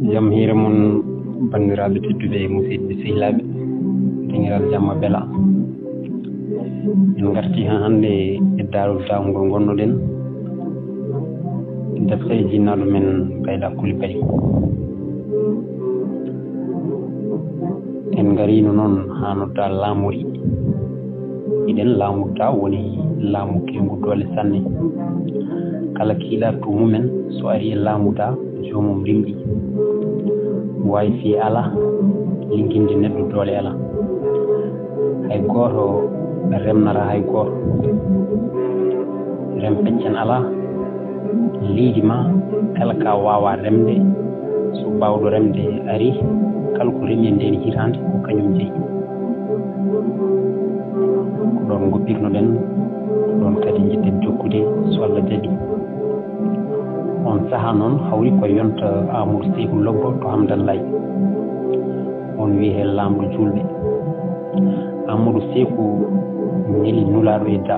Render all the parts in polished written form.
jam hiire mon bandiraɓe tedduɓe e musidɓe sehilaɓe teŋiral jamma bela en garti ha hande e darol dawgol gonnoɗen defta e jinnaɗo men Bayda Coulibaly en garino noon ha nodda laamori eɗen laamuda woni laamu kengu doole sanne kala kiiɗa tumumen so ari e laamuda jomum rimɗi wawi fi ala ligginde neɗɗo doole ala hay goto remnata hay goto rem peccen ala leydi ma kala ka wawa remde so bawɗo remde ari kala ko remi e nden hitande ko kañum jeeyi ko ɗon goppirnoɗen ko ɗon kadi jitten jokkude so Allah jaɓi on saaha noon hawri ko yonta Amadou Sékou Lobbo to Hamdallaye on wi hen lamɗo julɓe Amadou Sékou neli nulaɗo e da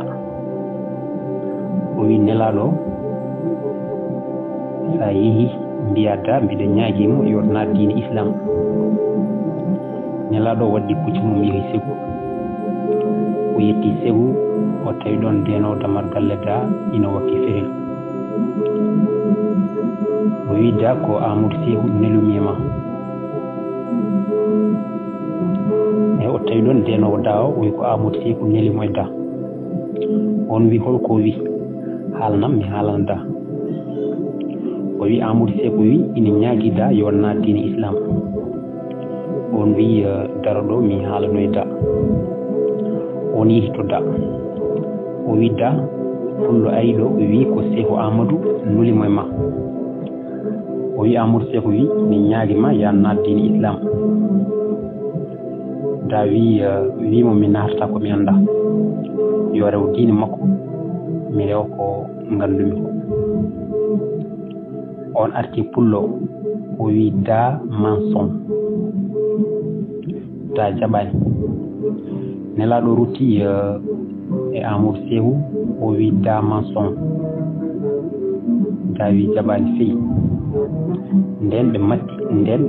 o wi nelaɗo sa yeehi mbiya da mbiɗa ñaaguimo yo naat diine islam nelaɗo waddi pucci mum yeehi Sékou o yetti Sékou o tawi ɗon denowo damar galle da ina wakki ferel o wi da ko Amadou Sékou nelumi e ma e o tawi ɗon denowo da o wi ko Amadou Sékou nelimo e da on wi holko wi haalnam mi haalana da o wi Amadou Sékou wi ina ñaagui da yo naat diine islam on wi daro ɗo mi haalano e da on yehi to da o wi da pullo ari ɗo o wi ko Sékou Amadou nulimo e ma o wi Amadou Sékou wi mi ñaaguima ya naat diine islam da wimo mi naatata ko mi anda yo rew diine makko mi rew ko gandumi ko on arti pullo o wi da manson da jaɓani nelaɗo rutti e Amadou Sékou o wi da manson da wi jaɓani feyi nden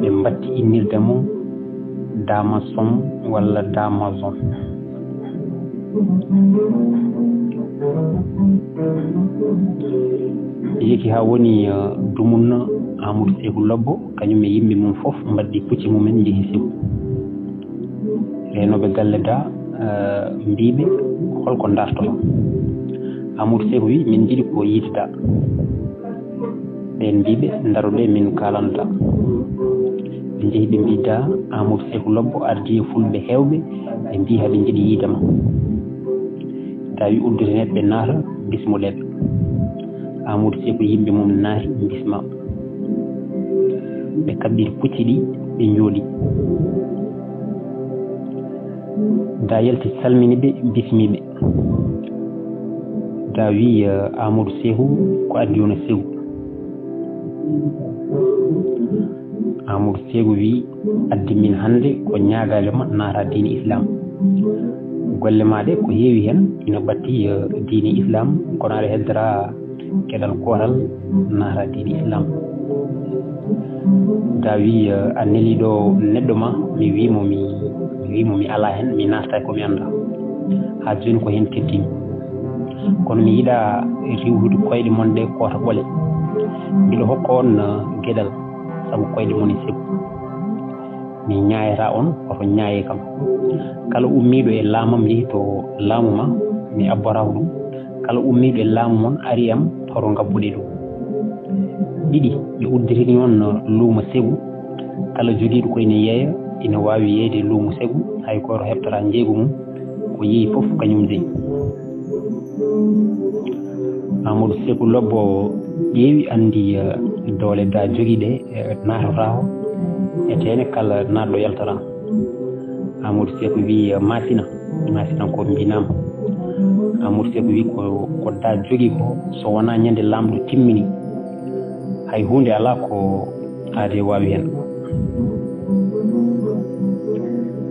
ɓe mbatti innirde mum da manson walla da mason yeki ha woni dumunna Amadou Sékou Lobbo kañum e yimɓe mum foof mbaddi pucci mumen jeehi Sékou renoɓe galle da mbiɓe holko dartoto Amadou Sékou wi min jiiɗi ko yiide da ɓen mbiɓe daroɗe min kalanta ɓe jeehi ɓe mbi da Amadou Sékou Lobbo ardi e fulɓe hewɓe ɓe mbi haɓe jiiɗi yiidema da wi uddete neɗɗo ɓe naata bismoɗeɓe Amadou Sékou yimɓe mum naati bisma ɓe kaɓɓiri pucci ɗi ɓe jooɗi da yalti salmini ɓe bismiɓe da wi Amadou Sékou ko addi wona Sékou Amadou Sékou wi addi min hande ko ñaagalema naata diine islam golle ma ɗe ko heewi hen ina batti diine islam kono aɗa heddora keɗal gotal naata diine islam da wi a neliɗo neɗɗo ma mi wimo mi ala hen mi naatata komi anda ha joni ko hen teddimi kono mi yiiɗa riwhude koyɗe mon ɗe koota ɓole mbiɗa hokka on gueɗal saabu koyɗe mon e Sékou mi ñaayata on oto ñaaye kam kala ummiɗo e laamam yeehi to laamu ma mi abbata ɗum kala ummiɗo e laamu mon ari am hoto ngabbuɗe ɗum ɗiɗi ɓe uddirini on luumo Sékou kala jogiiɗo ko ina yeeya ina wawi yeeyde luumo Sékou hay goto heɓtata jeeygu mum ko yeehi foof kañum jeeyi Amadou Sékou Lobbo ƴeewi andi doole da jogiiɗe naatata o e tene kala naatɗo yaltata Amadou Sékou wi masina ko mbinama Amadou Sékou wi ko da jogii ko so wona ñande lamɗo timmini hay hunde ala ko aade wawi hen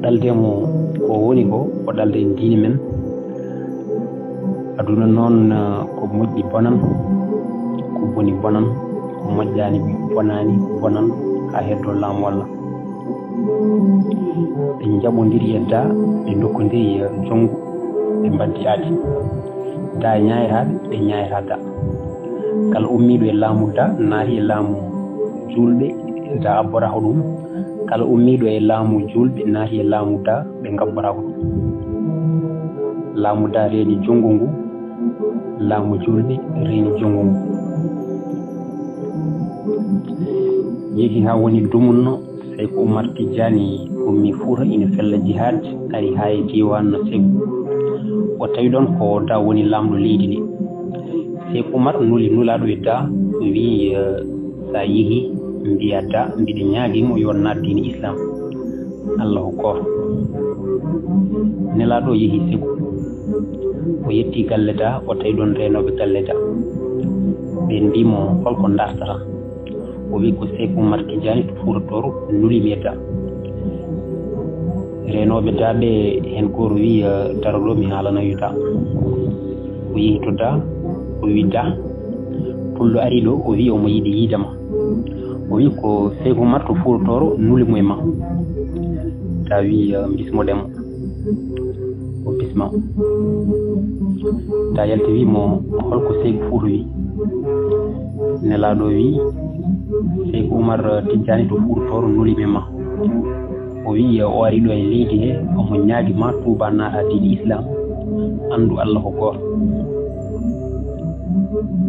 ɗaldemo ko woni ko ɗalde diine men aduna noon ko moƴƴi bonan ko boni bonan ko moƴƴani bonani bonan ha heddo laamu walla ɓe jaɓodiri e da ɓe dokkodiri jongu ɓe mbaddi aadi da e ñayiraɓe ɓe ñayira da kala ummiɗo e laamu da naati e laamu julɓe da abborako ɗum kala ummiɗo e laamu julɓe naati e laamu da ɓe gabborako ɗum laamu da reeni jongu ngu laamu julɓe reeni jongu ngu yehi ha woni dumunno Seyku Umar Tijani ummi Fuuta ina fella jihad ari ha e diwan Segu o tawi ɗon ko da woni lamɗo leydi ndi Seyku Umar nuli nulaɗo e da wi sa yeehi mbiya da mbiɗa ñaaguimo yo naat diine islam allahu goto nelaɗo yeehi Segu o yetti galle da o tawi ɗon renoɓe galle da ɓe mbimo holko dartata o wi ko Seyku Umar Tijani to Fuuta Tooro nulimi e da renoɓe da ɓe hen goto wi daroɗo mi haalanayo da o yeehi to da o wi da pullo ari ɗo o wi omo yiiɗi yiidema o wi ko Seyku Umar to Fuuta Tooro nulimo e ma da wi bismoɗemo o bisma da yalti wimo holko Seyku Fuuta wi nelaɗo wi Seyku Umar Tijani to Fuuta Tooro nulimi e ma o wi o ari ɗo e leydi he omo ñaaguima tuuba naata diine islam andu Allah ko goto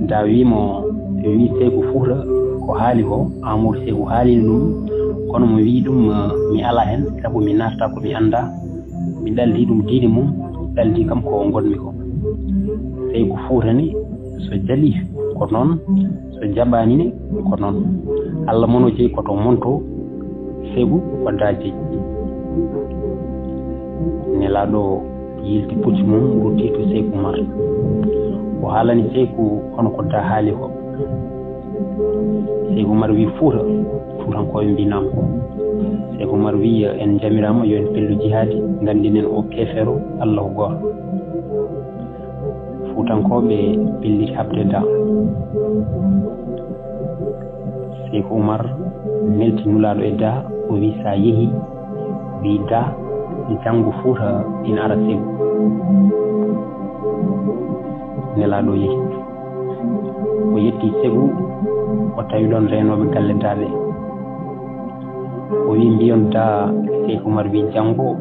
da wimo wi Seyku Fuuta ko haali ko Amadou Seyku haalino ɗum kono mo wi ɗum mi ala hen saabu mi naatata ko mi anda mi ɗaldi ɗum diine mum ɗaldi kam ko gonmi ko Seyku Fuuta ni so jaali ko noon so jaɓani ne ko noon Allah mono jeeyi koto monto Segu ko da jeeyi nelaɗo yilti pucci mum rutti to Seyku Umar o haalani Seyku hono ko da haali ko Seyku Umar wi Fuuta Fuutankoɓe mbinama Seyku Umar wi en jamirama yo en pellu jihadi gandinen o kefero Allah goto Fuutankoɓe pelliti habde da Seyku Umar nelti nulaɗo e da o wi sa yeehi wi da janggo Fuuta ina ara Segu nelaɗo yeehi o yetti Segu o tawi ɗon renoɓe galle daɓe o wi mbiyon da Seyku Umar wi janggo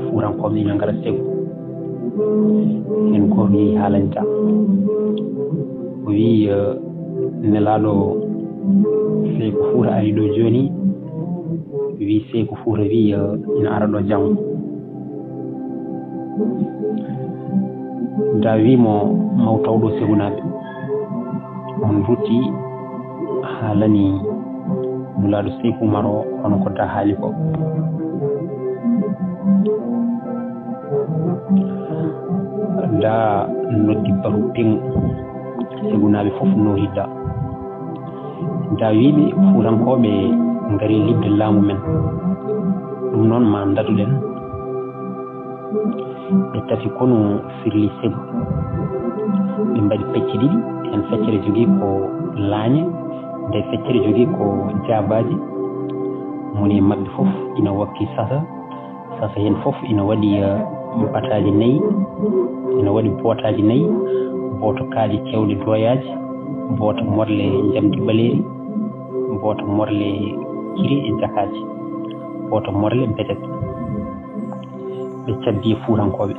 Fuutankoɓe ina gara Segu hen goto yeehi haalani da o wi nelaɗo Seyku Fuuta ari ɗo joni wi Seyku Fuuta wi ina ara ɗo janggo da wimo maw tawɗo Segunaɓe on rutti haalani nulaɗo Seyku Umar o hono ko da haali ko da noddi baru pengu Segunaɓe fof nori da wiɓe Fuutankoɓe ngari libde laamu men ɗum noon ma daduɗen ɓe tafi kono firli Segu ɓe mbaɗi pecce ɗiɗi hen feccere jogui ko laañe nde feccere jogui ko jaabaji moni mabɓe fof ina wakki sasa hen fof ina waɗi bataji nayyi ina waɗi bootaji nayyi boto kaaji kewɗe doyaji boto morle jamdi ɓaleri boto morle kiri e jakaji boto morle betet ɓe cabbi Fuutankoɓe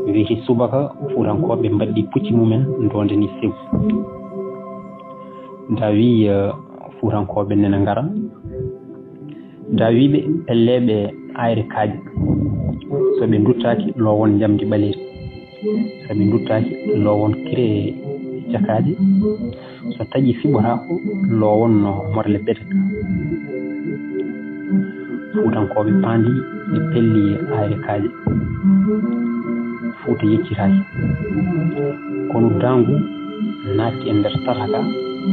wiyeti subaka Fuutankoɓe mbaɗɗi pucci mumen ndondeni Segu da wi Fuutankoɓe nena ngara da wiɓe pelleɓe ayre kaaji soɓe duttaki lowon jamdi ɓaleri soɓe duttaki lowon kire jakaji so taƴi fiɓotako lowon no morle betet Fuutankoɓe pandi ɓe pelli ayre kaaji Fuuta yeccitaki kono dangu naatti e nder taraka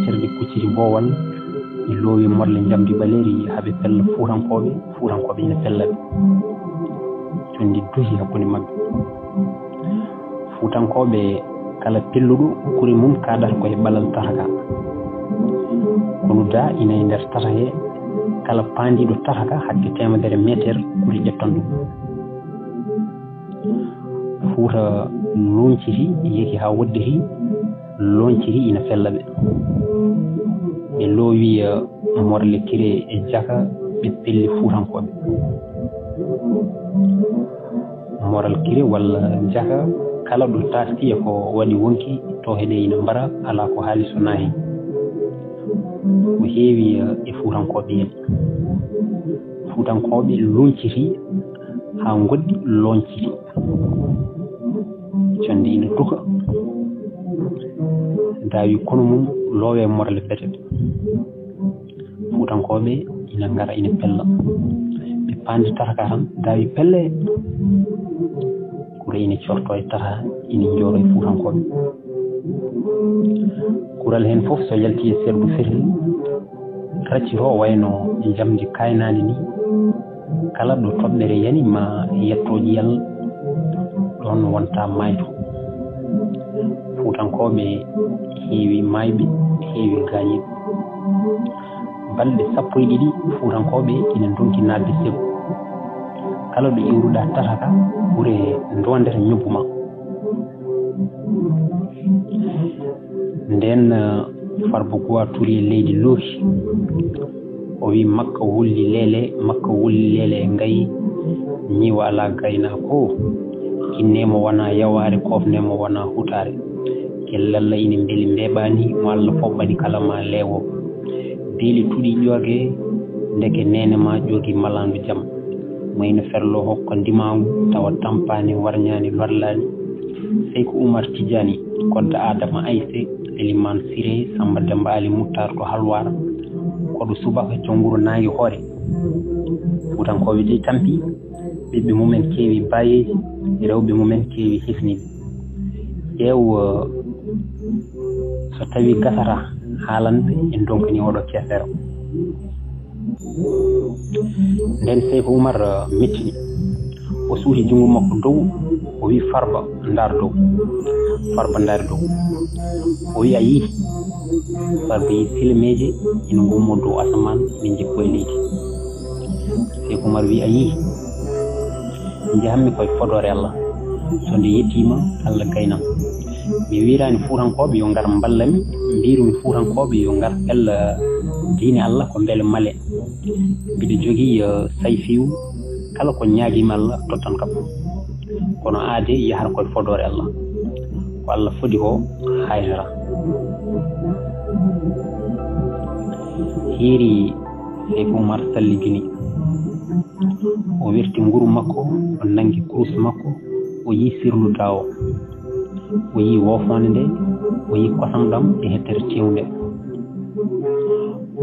terɗe kucciri bowal e loowi morle jamdi ɓaleri haaɓe pella Fuutankoɓe ina pellaɓe condi duhi hakkude mabɓe Fuutankoɓe kala pelluɗo kuri mum kadata koye ɓalal taraka kono da ina e nder tata he kala pandiɗo tataka hakke temedere métre ɓuri ƴettan ɗum Fuuta lonciri yeki ha woddiri lonciri ina fella ɓe loowi morle kire e jaka ɓe pelli fuutankoɓe moral kire walla jaka kala ɗo taski ko waɗi wonki to heɗe ina mbara ala ko haali so nahi ko heewi e fuutankoɓe en fuutankoɓe lonciri ha goɗɗi lonciri jonde ina duka dawi kono mum loowe morle bete fuutankoɓe ina ngara ina pella ɓe pandi tataka tan dawi pelle kura ina corto e tata ina jooro e fuutankoɓe kural hen fof so yalti e serdu ferel raccito wayno jamdi kaynani ni kala ɗo toɓɓere yani ma yettoji yal ɗon wonta mayto fuutankoɓe heewi mayɓe heewi gañiɓe balɗe 12 fuutankoɓe ina donki nadde sego kala ɗo iwruɗa tataka ɓuure ndondere ñobbu ma nden farba gowa turi e leydi loohi o wi makka wulli leele ngayi ñiwa ala gayna ko innemo wona yaware kofnemo wona hutare kellalla ina beeli mbeɓani mo Allah foɓɓani kala ma leewo beeli tuɗi ƴooge ndeke nene ma ƴoogi malandu jam mayno ferlo hokko ndimagu tawa tampani warñani lorlani Seykou Oumar Tidiani kodda Adama Aissé Elimane Siré Samba Demba Ali Moutar to Halwar koɗo subaka jonguru nangi hoore fuutankoɓe ɗi tampi ɓiɓɓe mumen keewi bayeji rewɓe mumen keewi hisniɓe ƴeew so tawi gasata haalanɓe en donkani oɗo keesero nden Seykou Oumar mettini o suuti jungo makko dow o wi farba ndaar dow o wi a yii farba yi silmeje ina gummo dow asaman ina jikko e leydi Seykou Oumar wi a yii jahammi koye fodore Allah so nde yettima Allah gaynam mi wirani fuutankoɓe yo ngar ballami mbirumi fuutankoɓe yo ngar ella diine Allah ko beele male mbiɗa jogui sayfiyu kala ko ñaaguima Allah tottan kam kono aade yahata koye fodore Allah ko Allah fodi ko haydara hiiri Seykou Oumar salligini o wirti nguru makko o nangi kurus makko o yi sirlu dawo o yi wofonde nde o yi kosam ɗam e hettere tewnde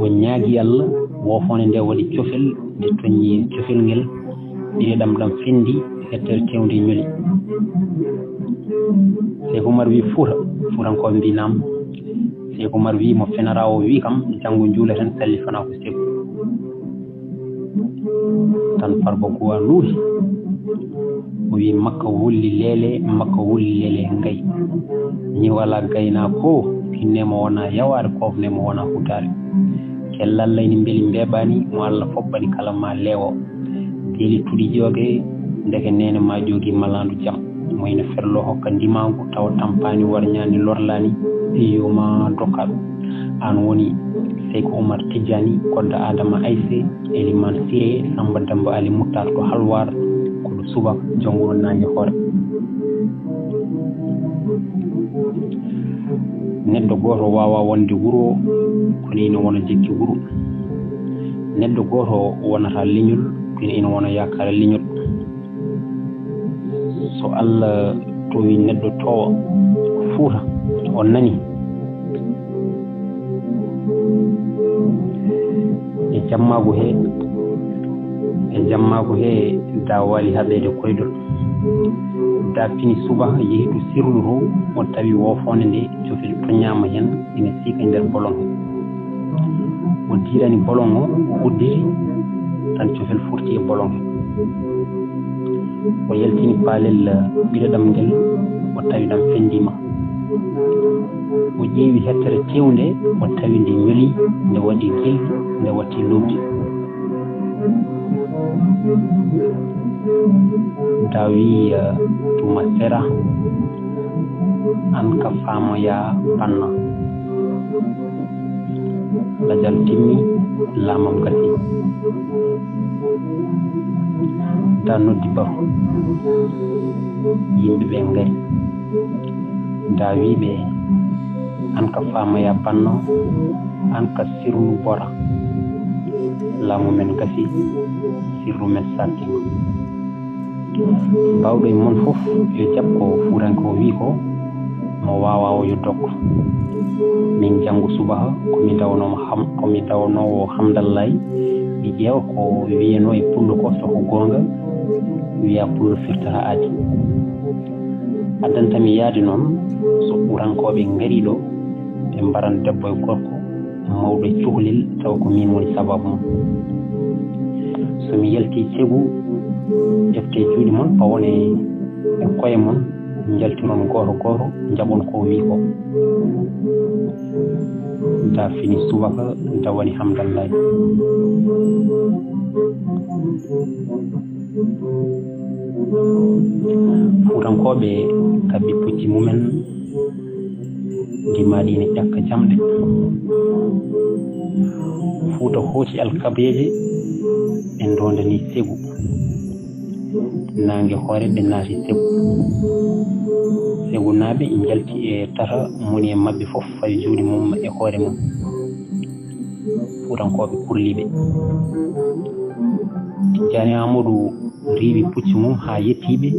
o ñaagi Allah wofonde nde waɗi cofel nde toñi cofel ngel ɗiɗi ɗam fendi hettere tewnde ñoli Seykou Oumar wi fuutankoɓe mbi nam Seykou Oumar wi mo fenara o wi kam janggo juula tan salli fana ko Seykou tan farba gowa luuhi o wi makka wulli leele ngayi ñi wala gayna ko innemo wona yaware kofnemo wona hutare kellalla ina beeli mbeɓani mo Allah foɓɓani kala ma leewo beeli tuɗi ƴooge ndeke nene ma joogi malandu jam moyno ferlo hokka ndimagu tawa tampani warñani lorlani yoma dokkaɗo an woni Seykou Oumar Tidiani kodda Adama Aissé Elimane Siré Samba Demba Ali Moutar to Halwar koɗo subaka jonguru nangue hoore neɗɗo goto wawa wonde wuuro kono ina wona jekki wuuro neɗɗo goto wonata leñol kono ina wona yakare leñol so Allah towi neɗɗo towa fuuta o nani e jammago he da wali haɓede koydol da fini subaka yehi to sirlu to o tawi wofonde nde cofel toñama hen ina siika nder bolon he o diɗani bolon o udditi tan cofel furti e bolon he o yaltini palel ɓiɗaɗam ngel o tawi ɗam fendima o ƴeewi hettere tewnde o tawi nde ñoli nde waɗi gelɗi nde watti lobdi da wi tuma sera an ka famoya panna lajal timmi lamam gasi da noddi baro yimɓe ɓe ngari da wiɓe an ka famoya panno an ka sirlu bora laamu men gasi sirru men sartima bawɗo e mon fof yo jaɓko fuuranko wi ko mo wawa o yo dokko min janngo subaha komi dawnowo hamdallay mi ƴeewa ko wiyano e pullo ko soko gonga wiya pullo firtata aadi addantami yaade noon so ɓurankoɓe ngari ɗo ɓe mbaran debbo e gorko mawɗo e cuhlel taw ko min woni sababu mum somi yalti cegu ƴefte juuɗe mon pawone e koye mon jaltiron goto goto jaɓon ko wi ko da fini subaka dawani hamdallah fuurankoɓe kabbi pucci mumen dimaɗine ƴakka jamɗe fuuta hooci alkabeje ɓe dondani segu nangue hoore ɓe naati segu naaɓe jalti e tata moni e mabɓe fof fawi juuɗe mum e hoore mum fuurankoɓe kurliɓe Tijjani Amadou riiwi pucci mum ha yettiɓe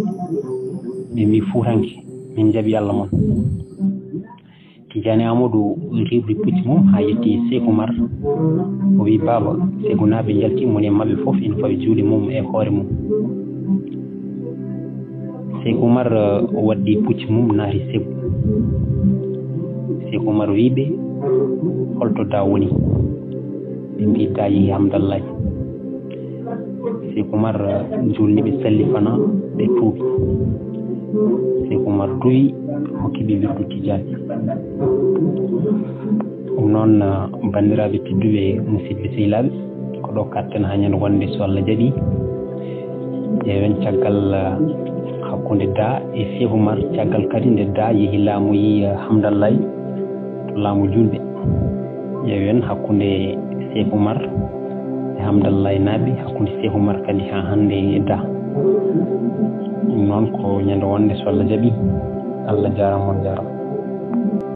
ɓe mbi fuuranke min jaaɓi Allah mon Tijjani Amadou riiwi pucci mum ha yetti Sekou Oumar o wi baba segu naaɓe jalti moni e mabɓe fof ina fawi juuɗe mum e hoore mum Sekou Oumar waddi pucci mum naati Sekou Oumar wiɓe holto da woni ɓe mbi da yeehi hamdallah Sekou Oumar julni ɓe sallifana ɓe tuubi Sekou Oumar duwi hokkiɓe wirdu Tijjani ɗum noon bandiraɓe tedduɓe musidɓe sehilaɓe ko ɗo katten ha ñande wonde so Allah jaɓi ƴeewen caggal hakkunde da e Sekou Oumar caggal kadi nde da yeehi laamu yi hamdallah to laamu julɓe ƴeewen hakkunde Sekou Oumar e hamdallah naaɓe hakkunde Sekou Oumar kadi ha hande e da ɗum noon ko ñande wonde so Allah jaɓi Allah jarama on jarama